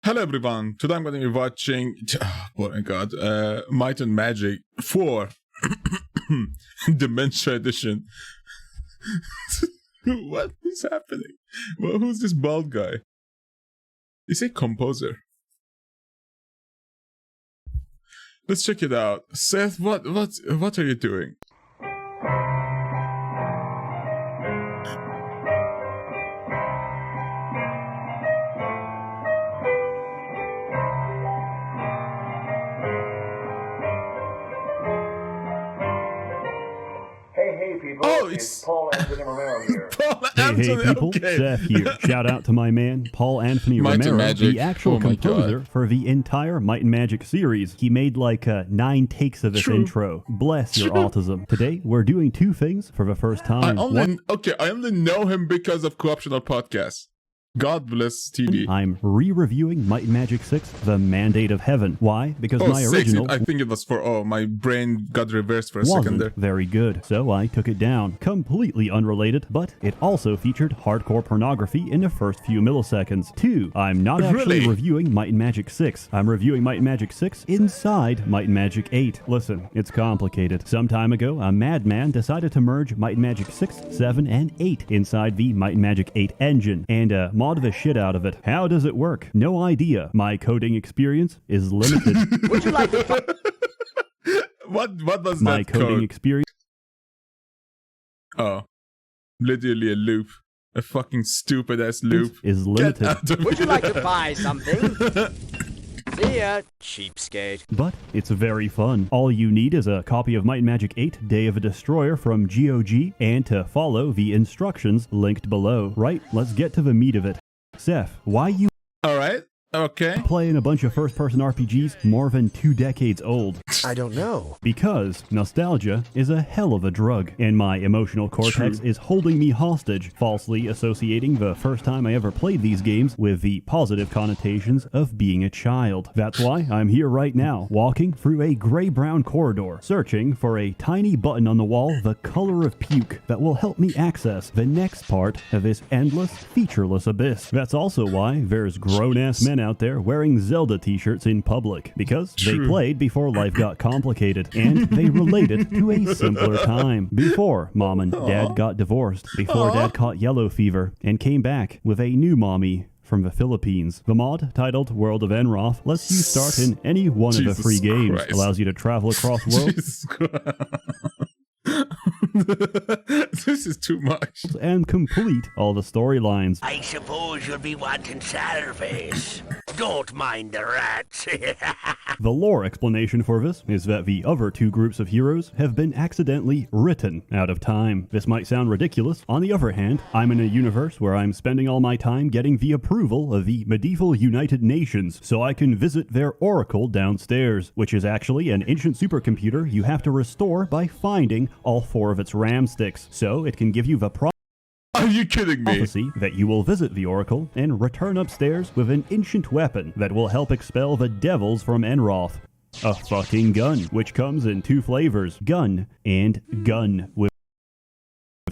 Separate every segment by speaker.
Speaker 1: Hello everyone, today I'm going to be watching, oh my god, Might and Magic 4 Dementia Edition. What is happening? Well, who's this bald guy? Is he a composer? Let's check it out. Seth, what are you doing?
Speaker 2: Oh, it's Paul Anthony Romero here.
Speaker 3: Hey people,
Speaker 1: okay.
Speaker 3: Seth here. Shout out to my man, Paul Anthony
Speaker 1: Might
Speaker 3: Romero,
Speaker 1: and Magic.
Speaker 3: the actual
Speaker 1: Oh my
Speaker 3: composer
Speaker 1: God.
Speaker 3: for the entire Might and Magic series. He made like 9 takes of this
Speaker 1: True.
Speaker 3: intro. Bless your
Speaker 1: True.
Speaker 3: autism. Today, we're doing 2 things for the first time.
Speaker 1: I only know him because of Co-optional Podcast. God bless TV.
Speaker 3: I'm re-reviewing Might and Magic 6, The Mandate of Heaven. Why? Because
Speaker 1: Oh,
Speaker 3: my
Speaker 1: 6,
Speaker 3: original
Speaker 1: I think it was for, my brain got reversed for a second there.
Speaker 3: wasn't very good, so I took it down. Completely unrelated, but it also featured hardcore pornography in the first few milliseconds. 2, I'm not actually
Speaker 1: Really?
Speaker 3: reviewing Might and Magic 6. I'm reviewing Might and Magic 6 inside Might and Magic 8. Listen, it's complicated. Some time ago, a madman decided to merge Might and Magic 6, 7, and 8 inside the Might and Magic 8 engine, and mod the shit out of it. How does it work? No idea. My coding experience is limited.
Speaker 2: Would you like to
Speaker 1: What was
Speaker 3: My
Speaker 1: that
Speaker 3: coding
Speaker 1: code?
Speaker 3: experience
Speaker 1: Oh, literally a loop. A fucking stupid ass loop.
Speaker 3: is
Speaker 1: Get
Speaker 3: limited.
Speaker 1: out of
Speaker 2: Would you
Speaker 1: here.
Speaker 2: like to buy something? See ya, cheapskate.
Speaker 3: But it's very fun. All you need is a copy of Might and Magic 8 Day of a Destroyer from GOG and to follow the instructions linked below. Right, let's get to the meat of it. Seth, why you
Speaker 1: Alright, okay.
Speaker 3: playing a bunch of first-person RPGs more than 2 decades old?
Speaker 2: I don't know.
Speaker 3: Because nostalgia is a hell of a drug, and my emotional cortex
Speaker 1: True.
Speaker 3: is holding me hostage, falsely associating the first time I ever played these games with the positive connotations of being a child. That's why I'm here right now, walking through a gray-brown corridor, searching for a tiny button on the wall the color of puke that will help me access the next part of this endless, featureless abyss. That's also why there's grown-ass men out there wearing Zelda t-shirts in public, because they
Speaker 1: True.
Speaker 3: played before life got complicated, and they related to a simpler time. Before mom and dad got divorced, before dad caught yellow fever, and came back with a new mommy from the Philippines. The mod, titled World of Enroth, lets you start in any one of the
Speaker 1: Jesus
Speaker 3: 3 games,
Speaker 1: Christ.
Speaker 3: allows you to travel across worlds,
Speaker 1: Jesus Christ. This is too much.
Speaker 3: and complete all the storylines.
Speaker 4: I suppose you'll be wanting Salvation. Don't mind the rats.
Speaker 3: The lore explanation for this is that the other 2 groups of heroes have been accidentally written out of time. This might sound ridiculous. On the other hand, I'm in a universe where I'm spending all my time getting the approval of the medieval United Nations so I can visit their oracle downstairs, which is actually an ancient supercomputer you have to restore by finding all 4 of its RAM sticks, so it can give you the
Speaker 1: Are you kidding me?
Speaker 3: prophecy that you will visit the Oracle and return upstairs with an ancient weapon that will help expel the devils from Enroth. A fucking gun, which comes in 2 flavors, gun and gun with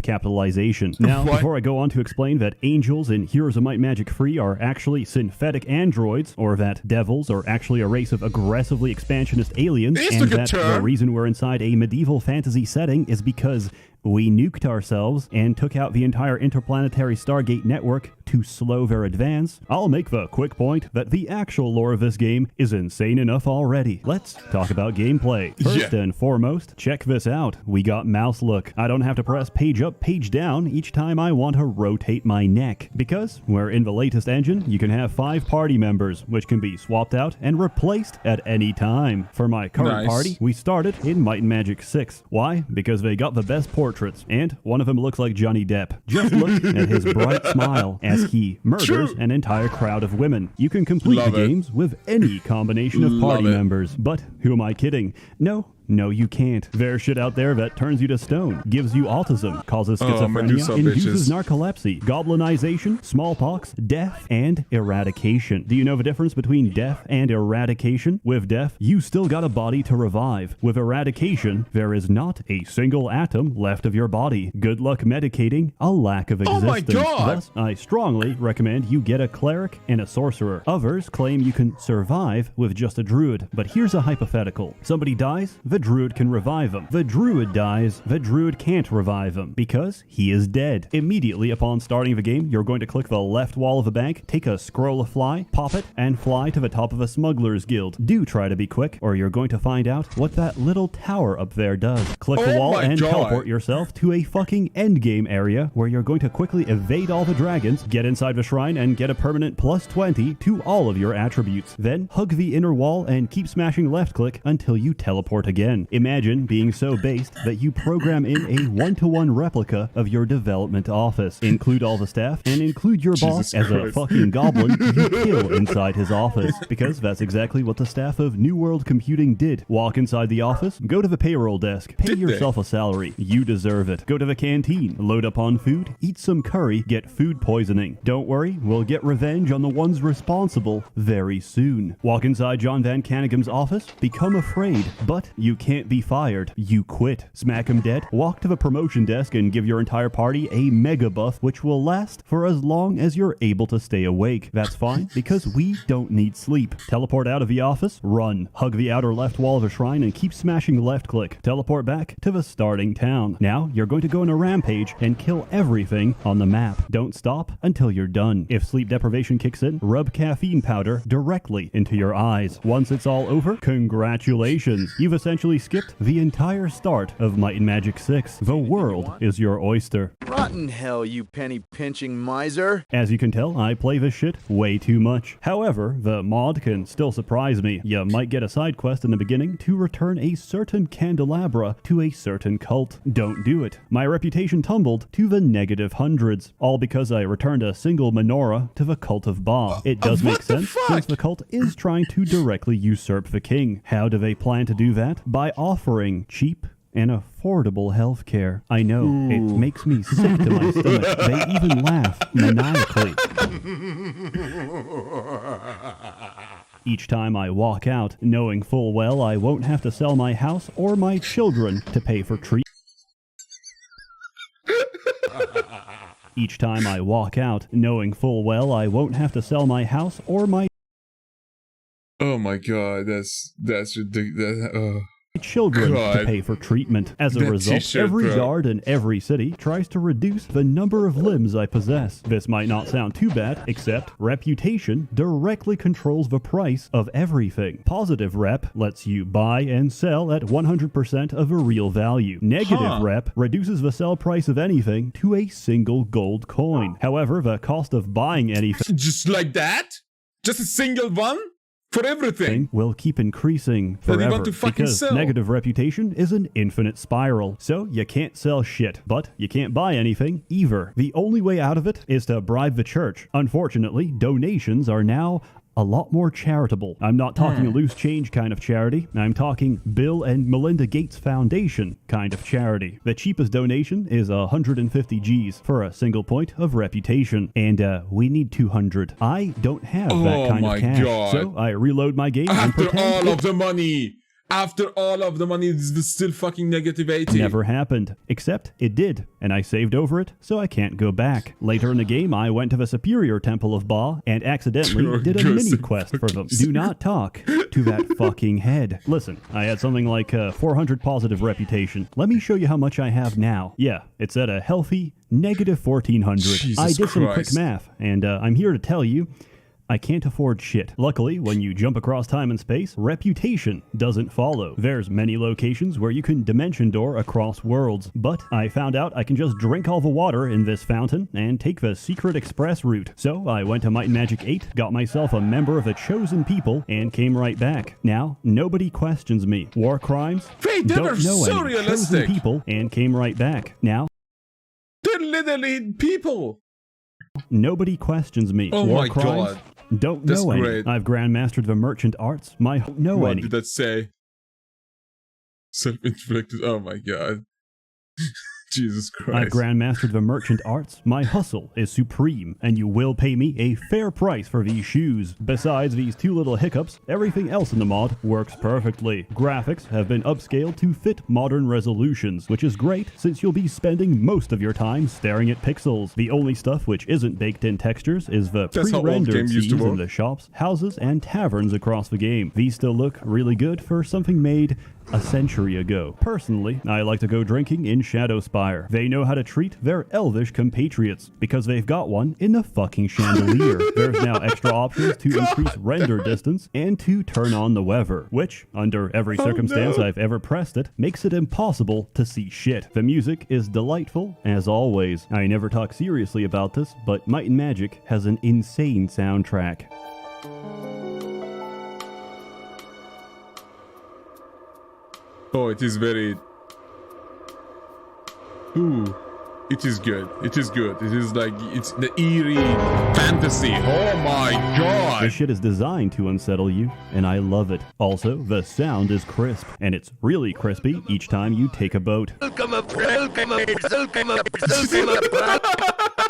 Speaker 3: capitalization. Now,
Speaker 1: What?
Speaker 3: before I go on to explain that angels in Heroes of Might and Magic 3 are actually synthetic androids, or that devils are actually a race of aggressively expansionist aliens,
Speaker 1: This
Speaker 3: and
Speaker 1: took a
Speaker 3: that the
Speaker 1: turn.
Speaker 3: reason we're inside a medieval fantasy setting is because we nuked ourselves and took out the entire interplanetary Stargate network to slow their advance, I'll make the quick point that the actual lore of this game is insane enough already. Let's talk about gameplay. First and foremost, check this out. We got mouse look. I don't have to press page up, page down each time I want to rotate my neck. Because we're in the latest engine, you can have 5 party members, which can be swapped out and replaced at any time. For my current
Speaker 1: Nice.
Speaker 3: party, we started in Might and Magic 6. Why? Because they got the best portraits, and one of them looks like Johnny Depp. Just look at his bright smile as he murders
Speaker 1: True.
Speaker 3: an entire crowd of women. You can complete
Speaker 1: Love
Speaker 3: the
Speaker 1: it.
Speaker 3: games with any combination of party
Speaker 1: Love it.
Speaker 3: members. But who am I kidding? No, No, you can't. There's shit out there that turns you to stone, gives you autism, causes
Speaker 1: Medusa
Speaker 3: schizophrenia, induces
Speaker 1: bitches.
Speaker 3: narcolepsy, goblinization, smallpox, death, and eradication. Do you know the difference between death and eradication? With death, you still got a body to revive. With eradication, there is not a single atom left of your body. Good luck medicating a lack of existence.
Speaker 1: Oh my God!
Speaker 3: Thus, I strongly recommend you get a cleric and a sorcerer. Others claim you can survive with just a druid, but here's a hypothetical. Somebody dies, the druid can revive him. The druid dies, the druid can't revive him because he is dead. Immediately upon starting the game, you're going to click the left wall of a bank, take a scroll of fly, pop it, and fly to the top of a smuggler's guild. Do try to be quick, or you're going to find out what that little tower up there does. Click the wall and teleport yourself to a fucking endgame area where you're going to quickly evade all the dragons, get inside the shrine, and get a permanent plus 20 to all of your attributes. Then hug the inner wall and keep smashing left click until you teleport again. Imagine being so based that you program in a one-to-one replica of your development office. Include all the staff and include your boss as a fucking goblin you kill inside his office, because that's exactly what the staff of New World Computing did. Walk inside the office, go to the payroll desk, pay yourself a salary. You deserve it. Go to the canteen, load up on food, eat some curry, get food poisoning. Don't worry, we'll get revenge on the ones responsible very soon. Walk inside John Van Cannigam's office, become afraid, but you can't be fired. You quit. Smack him dead, walk to the promotion desk and give your entire party a mega buff which will last for as long as you're able to stay awake. That's fine, because we don't need sleep. Teleport out of the office, run. Hug the outer left wall of a shrine and keep smashing left click. Teleport back to the starting town. Now you're going to go on a rampage and kill everything on the map. Don't stop until you're done. If sleep deprivation kicks in, rub caffeine powder directly into your eyes. Once it's all over, congratulations. You've essentially skipped the entire start of Might and Magic 6. The world is your oyster.
Speaker 5: Rotten hell, you penny-pinching miser.
Speaker 3: As you can tell, I play this shit way too much. However, the mod can still surprise me. You might get a side quest in the beginning to return a certain candelabra to a certain cult. Don't do it. My reputation tumbled to the negative hundreds, all because I returned a single menorah to the cult of Ba. It does make sense, since the cult is trying to directly usurp the king. How do they plan to do that? By offering cheap and affordable healthcare. I know, it makes me sick to my stomach. They even laugh maniacally each time I walk out, knowing full well I won't have to sell my house or my children to pay for treatment. Each time I walk out, knowing full well I won't have to sell my house or my
Speaker 1: Oh my God, that's ridiculous.
Speaker 3: Children to pay for treatment. As a result, every guard in every city tries to reduce the number of limbs I possess. This might not sound too bad, except reputation directly controls the price of everything. Positive rep lets you buy and sell at 100% of a real value. Negative rep reduces the sell price of anything to a single gold coin. However, the cost of buying anything
Speaker 1: just like that? Just a single one? For everything
Speaker 3: will keep increasing forever because negative reputation is an infinite spiral. So you can't sell shit, but you can't buy anything either. The only way out of it is to bribe the church. Unfortunately, donations are now a lot more charitable. I'm not talking a loose change kind of charity. I'm talking Bill and Melinda Gates Foundation kind of charity. The cheapest donation is 150 G's for a single point of reputation. And we need 200. I don't have that kind of cash. So I reload my game and pretend
Speaker 1: all of the money. After all of the money, it's still fucking negative 80.
Speaker 3: Never happened. Except it did, and I saved over it, so I can't go back. Later in the game, I went to the Superior Temple of Ba and accidentally did a mini quest for them. Do not talk to that fucking head. Listen, I had something like 400 positive reputation. Let me show you how much I have now. Yeah, it's at a healthy negative 1400. I did some quick math, and I'm here to tell you, I can't afford shit. Luckily, when you jump across time and space, reputation doesn't follow. There's many locations where you can dimension door across worlds, but I found out I can just drink all the water in this fountain and take the secret express route. So I went to Might and Magic 8, got myself a member of the chosen people, and came right back. Now, nobody questions me. War crimes?
Speaker 1: Wait, they were so realistic.
Speaker 3: Chosen people, and came right back. Now,
Speaker 1: they're literally people.
Speaker 3: Nobody questions me.
Speaker 1: Oh
Speaker 3: War
Speaker 1: my
Speaker 3: crimes?
Speaker 1: God.
Speaker 3: Don't
Speaker 1: That's
Speaker 3: know any.
Speaker 1: great.
Speaker 3: I've grandmastered the merchant arts. What
Speaker 1: did that say? Self-inflicted. Oh my god. Jesus
Speaker 3: I've
Speaker 1: Christ.
Speaker 3: grandmastered the merchant arts, my hustle is supreme, and you will pay me a fair price for these shoes. Besides these 2 little hiccups, everything else in the mod works perfectly. Graphics have been upscaled to fit modern resolutions, which is great since you'll be spending most of your time staring at pixels. The only stuff which isn't baked in textures is the
Speaker 1: That's how old
Speaker 3: pre-rendered
Speaker 1: games used to
Speaker 3: scenes in
Speaker 1: work.
Speaker 3: the shops, houses, and taverns across the game. These still look really good for something made a century ago. Personally, I like to go drinking in Shadowspire. They know how to treat their elvish compatriots because they've got one in the fucking chandelier. There's now extra options to increase render distance and to turn on the weather, which, under every circumstance I've ever pressed it, makes it impossible to see shit. The music is delightful, as always. I never talk seriously about this, but Might and Magic has an insane soundtrack.
Speaker 1: Oh, it is very... Ooh. It is good. It is good. It is like, it's the eerie fantasy. Oh my god!
Speaker 3: This shit is designed to unsettle you, and I love it. Also, the sound is crisp, and it's really crispy each time you take a boat.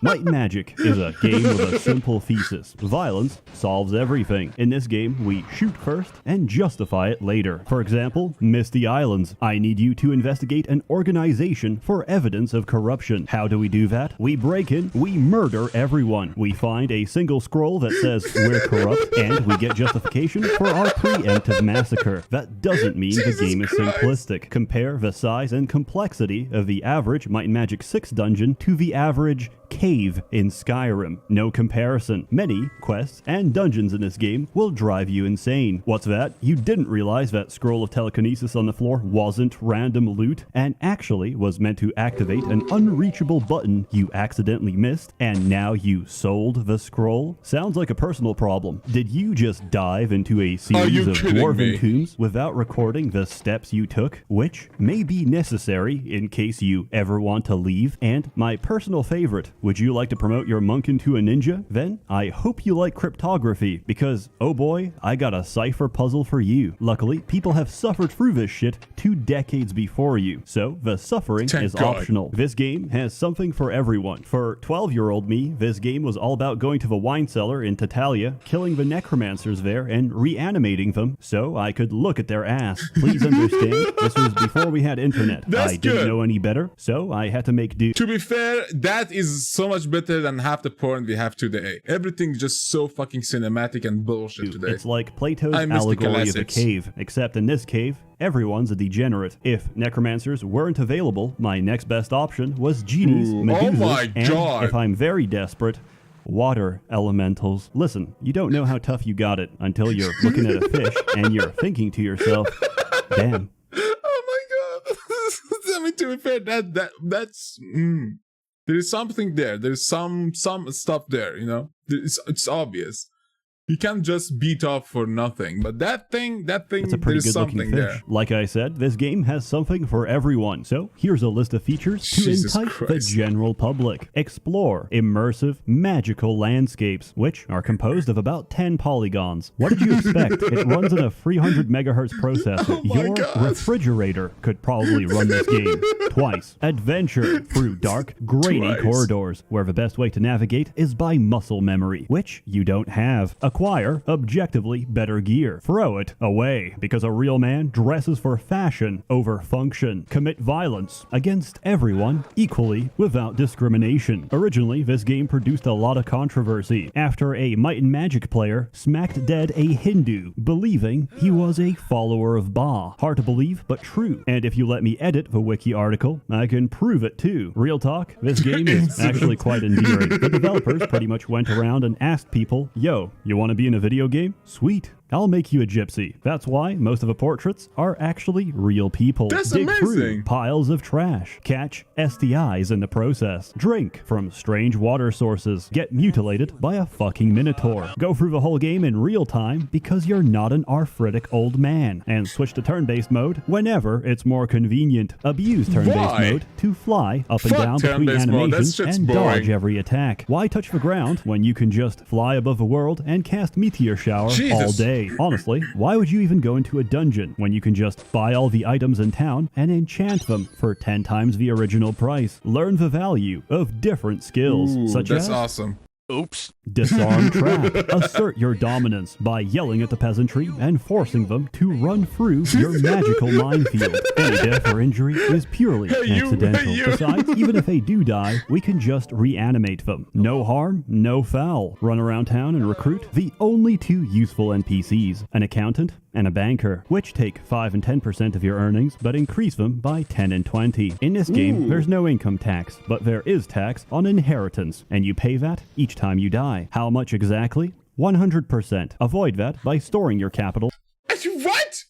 Speaker 3: Might and Magic is a game with a simple thesis. Violence solves everything. In this game, we shoot first and justify it later. For example, Misty Islands. I need you to investigate an organization for evidence of corruption. How do we do that? We break in, we murder everyone. We find a single scroll that says we're corrupt, and we get justification for our preemptive massacre. That doesn't mean the game is simplistic. Compare the size and complexity of the average Might and Magic 6 dungeon to the average cave in Skyrim. No comparison. Many quests and dungeons in this game will drive you insane. What's that? You didn't realize that scroll of telekinesis on the floor wasn't random loot and actually was meant to activate an unreachable button you accidentally missed, and now you sold the scroll? Sounds like a personal problem. Did you just dive into a series of dwarven tombs without recording the steps you took, which may be necessary in case you ever want to leave? And my personal favorite, would you like to promote your monk into a ninja? Then I hope you like cryptography, because oh boy, I got a cipher puzzle for you. Luckily, people have suffered through this shit 2 decades before you, so the suffering is optional. This game has something for everyone. For 12-year-old me, this game was all about going to the wine cellar in Tatalia, killing the necromancers there, and reanimating them so I could look at their ass. Please understand, this was before we had internet. I didn't know any better, so I had to make do.
Speaker 1: To be fair, that is so much better than half the porn we have today. Everything's just so fucking cinematic and bullshit today.
Speaker 3: It's like Plato's allegory of a cave, except in this cave, everyone's a degenerate. If necromancers weren't available, my next best option was genies, medusas, and if I'm very desperate, water elementals. Listen, you don't know how tough you got it until you're looking at a fish and you're thinking to yourself, damn.
Speaker 1: Oh my god. I mean, to be fair, that's... There is something there. There's some stuff there, you know? It's obvious. You can't just beat off for nothing, but that thing,
Speaker 3: it's a pretty
Speaker 1: there's something there.
Speaker 3: Like I said, this game has something for everyone. So here's a list of features to entice the general public. Explore immersive, magical landscapes, which are composed of about 10 polygons. What did you expect? It runs on a 300 megahertz processor. Your refrigerator could probably run this game twice. Adventure through dark, grainy corridors, where the best way to navigate is by muscle memory, which you don't have. Acquire objectively better gear. Throw it away, because a real man dresses for fashion over function. Commit violence against everyone equally without discrimination. Originally, this game produced a lot of controversy after a Might and Magic player smacked dead a Hindu, believing he was a follower of Ba. Hard to believe, but true. And if you let me edit the wiki article, I can prove it too. Real talk, this game is actually quite endearing. The developers pretty much went around and asked people, yo, you want to be in a video game? Sweet. I'll make you a gypsy. That's why most of the portraits are actually real people.
Speaker 1: That's
Speaker 3: Dig
Speaker 1: amazing.
Speaker 3: through piles of trash. Catch STIs in the process. Drink from strange water sources. Get mutilated by a fucking minotaur. Go through the whole game in real time because you're not an arthritic old man. And switch to turn-based mode whenever it's more convenient. Abuse turn-based mode to fly up and down between animations and dodge every attack. Why touch the ground when you can just fly above the world and cast meteor shower all day? pay. Honestly, why would you even go into a dungeon when you can just buy all the items in town and enchant them for 10 times the original price? Learn the value of different skills,
Speaker 1: Ooh,
Speaker 3: such
Speaker 1: that's
Speaker 3: as
Speaker 1: awesome.
Speaker 2: Oops.
Speaker 3: disarm trap. Assert your dominance by yelling at the peasantry and forcing them to run through your magical minefield. Any death or injury is purely accidental. Besides, even if they do die, we can just reanimate them. No harm, no foul. Run around town and recruit the only two useful NPCs, an accountant and a banker, which take 5 and 10% of your earnings, but increase them by 10 and 20. In this game, there's no income tax, but there is tax on inheritance, and you pay that each time you die. How much exactly? 100%. Avoid that by storing your capital
Speaker 1: What?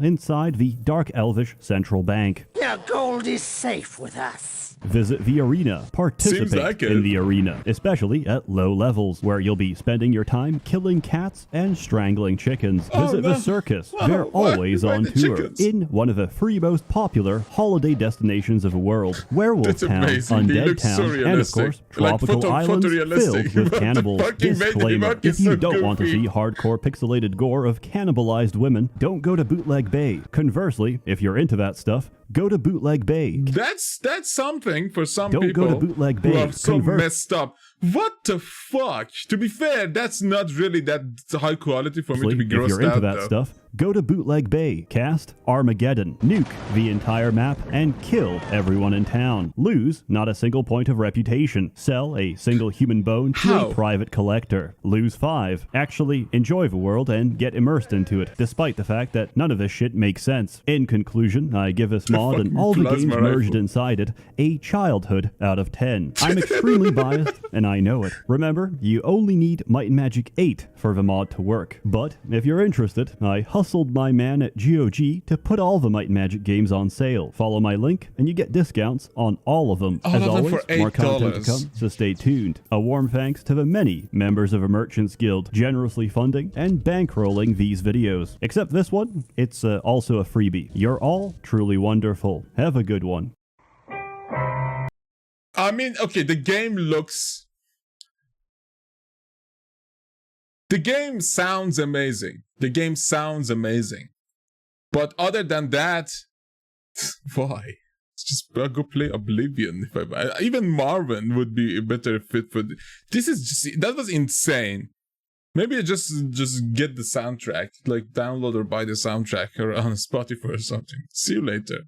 Speaker 3: inside the Dark Elvish Central Bank.
Speaker 4: Your gold is safe with us.
Speaker 3: Visit the arena. Participate
Speaker 1: like it.
Speaker 3: in the arena, especially at low levels, where you'll be spending your time killing cats and strangling chickens. Visit the circus. They're always on tour.
Speaker 1: chickens?
Speaker 3: In one of the three most popular holiday destinations of the world. Werewolf
Speaker 1: That's
Speaker 3: Town,
Speaker 1: amazing. They
Speaker 3: Undead
Speaker 1: look
Speaker 3: Town,
Speaker 1: so
Speaker 3: and of
Speaker 1: realistic.
Speaker 3: course,
Speaker 1: Like
Speaker 3: tropical islands
Speaker 1: photorealistic.
Speaker 3: filled with
Speaker 1: The
Speaker 3: cannibals.
Speaker 1: fucking
Speaker 3: Disclaimer,
Speaker 1: Mark
Speaker 3: if
Speaker 1: is
Speaker 3: you
Speaker 1: so
Speaker 3: don't want to
Speaker 1: goofy.
Speaker 3: see hardcore pixelated gore of cannibalized women, don't go to Bootleg Bay. Conversely, if you're into that stuff, go to Bootleg Bay.
Speaker 1: That's something for some
Speaker 3: Don't
Speaker 1: people
Speaker 3: go to Bootleg
Speaker 1: who
Speaker 3: Bay.
Speaker 1: are so
Speaker 3: Convert-
Speaker 1: messed up. What the fuck? To be fair, that's not really that high quality for me to be
Speaker 3: If
Speaker 1: grossed
Speaker 3: you're into
Speaker 1: out
Speaker 3: that
Speaker 1: though.
Speaker 3: stuff, go to Bootleg Bay, cast Armageddon, nuke the entire map, and kill everyone in town. Lose not a single point of reputation. Sell a single human bone to
Speaker 1: How?
Speaker 3: a private collector. Lose 5. Actually enjoy the world and get immersed into it, despite the fact that none of this shit makes sense. In conclusion, I give this mod and all the
Speaker 1: plasma
Speaker 3: games merged
Speaker 1: rifle.
Speaker 3: inside it a childhood out of 10. I'm extremely biased, and I know it. Remember, you only need Might and Magic 8 for the mod to work. But if you're interested, I hustled my man at GOG to put all the Might and Magic games on sale. Follow my link, and you get discounts on all of them.
Speaker 1: All
Speaker 3: As
Speaker 1: of them
Speaker 3: always,
Speaker 1: for
Speaker 3: more content to
Speaker 1: $8.
Speaker 3: come, so stay tuned. A warm thanks to the many members of a Merchants Guild generously funding and bankrolling these videos. Except this one, it's also a freebie. You're all truly wonderful. Have a good one.
Speaker 1: I mean, okay, the game sounds amazing. The game sounds amazing. But other than that, why? Just go play Oblivion. Even Marvin would be a better fit for this. Is just, that was insane. Maybe just get the soundtrack, like download or buy the soundtrack or on Spotify or something. See you later.